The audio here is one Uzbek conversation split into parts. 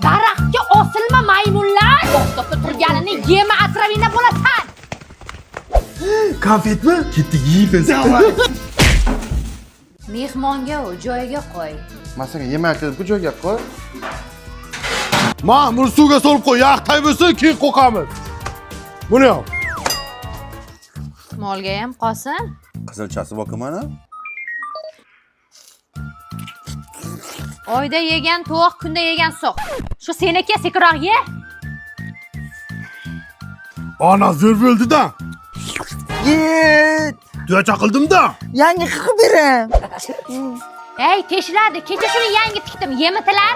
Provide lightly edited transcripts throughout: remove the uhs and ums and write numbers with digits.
Daraxtga osilma maymunlar. To'xtab turganini yema asravina bo'lasan. Konfetmi? Ketdik yeymiz. Mehmonga joyiga qo'y. Masaga yemak qilib bu joyga qo'y. Ma'mur suvga solib qo'y, yaqtay bo'lsin, keyin qo'qamiz. Buni yo'q. Molga ham qolsin. Qizilchasi boqimana. Oyda yegan to'q, kunda yegan so'q. Shu seniki sekiroq ye. Ana zo'r bo'ldi-da. Yet! Duya chaqildim-da. Yangi qilib beram. Ey, teshiladi. Kecha shuni yangi tikdim. Yemitilar.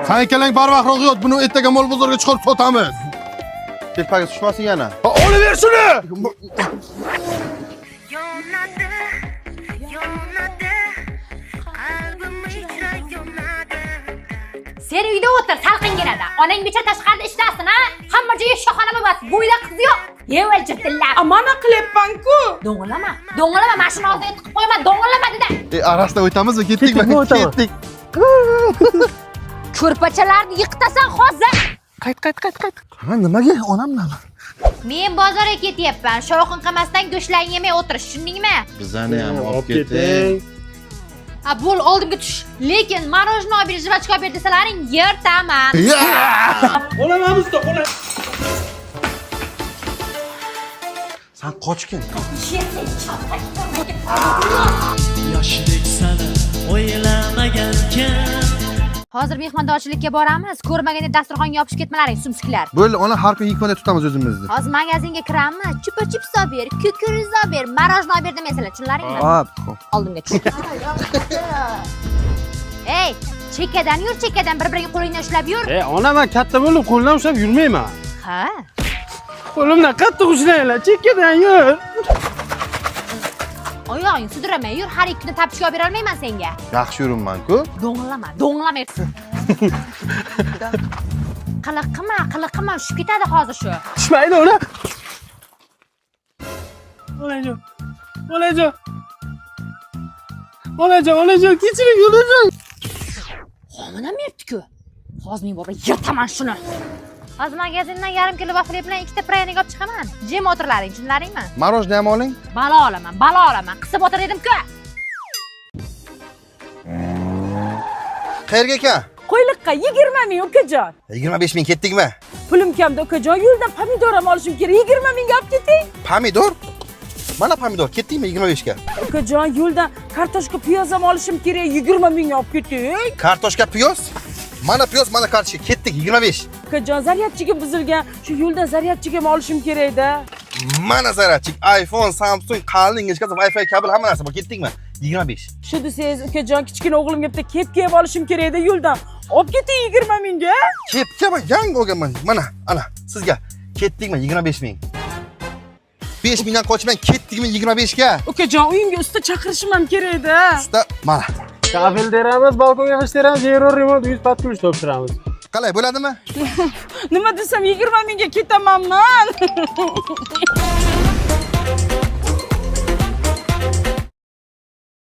Qani keling barvaqtroq yot, buni ertaga mol bozorga chiqarib sotamiz. Telpaga tushmasin yana. Olaver shuni. Yonadi, qalbim ichra yonadi. Sen uyda o'tir, salqin keladi. Onang becha tashqarida ishlasin, ha? Hamma joyi shoxona bo'lmas. Bo'yda qiz yo'q. Yeval jittillar. Amana qilyapman-ku. Do'ng'illama. Do'ng'illama, mashina oldiga tiqib qo'yma. Do'ng'illama dedi. Arasida o'tamizmi? Ketdikmi? Ketdik. Ko'rpachalarni yiqitasan hozir. Qayt. Ha, nimaga? Onam nima? Men bozorga ketyapman. Shovqin qilmasdan go'shtlarni yemay o'tirish, tushundingmi? Bizani ham olib keting. Ha, bo'l, oldimga tush. Lekin marojno olib ber, jivachka olib ber desalaring, yirtaman. Olamamizda, qo'la. Sen qochgin. Yoshlik sana o'ylamagankan. Hozir mehmondorchilikka boramiz. Ko'rmaganda dasturxonga yopishib ketmalaring, sumsiklar. Bo'ldi, ona har kun yikmada tutamiz o'zimizni. Hozir magazinga kiramiz. Chupa-chups olib ber, kukuriz olib ber, marojno olib ber demaysalar, tushunlaringmi? Hop. Oldimga tush. Ey, chekkadan yur, chekkadan bir-biriga qo'lingni ushlab yur. Ona, men katta bo'lib qo'ldan ushlab yurmayman. Ha? Qo'limdan qattiq ushlanglar, chekkadan yur. Oyog'ing sudrama, yur, har ikkini tapishga olib bera olmayman senga. Yaxshi yuribman-ku. Do'ng'illama. Qiliq qilma, tushib ketadi hozir shu. Tushmaydi ona. Olajon, kechiring, olajon. Hominam yuribdi-ku. Hozir men bobra yirtaman shuni. Hozir magazindan yarim kilo vafli bilan ikkita praynik olib chiqaman. Jim o'tirlaring, tushunlaringmi? Marojni ham oling. Balo olaman. Qisib o'tir dedim-ku. Qayerga ekan? Qo'yliqqa 20 ming ukajon. 25 ming ketdikmi? Pulim kamda ukajon. Yo'ldan pomidor ham olishim kerak. 20 mingga olib keting. Pomidor? Mana pomidor, ketdikmi 25 ga? Ukajon, yo'ldan kartoshka, piyoz ham olishim kerak. 20 mingga olib keting. Kartoshka, piyoz? Mana piyoz, mana kartoshka, ketdik 25. Ukajon, zaryadchiga buzilgan. Shu yo'ldan zaryadchiga ham olishim kerak-da. Mana zaryadchik, iPhone, Samsung, qalin ingichkasi, Wi-Fi kabel hamma narsa bor, ketdikmi? 25. Shu desangiz, ukajon, kichkina o'g'limga bitta kepka ham olishim kerak-da yo'ldan. Olib keting 20 mingga. Kepkami? Yangi olganman. Mana, ana, sizga ketdikmi 25 ming. 5 mingdan qochmang, ketdikmi 25 ga? Ukajon, uyimga usta chaqirishim ham kerak-da. Usta, mana. Kafel teramiz, balkonga qish teramiz, zero remont 100 patkulush topshiramiz. Qalay bo'ladimi? Nima desam 20 mingga ketamanman.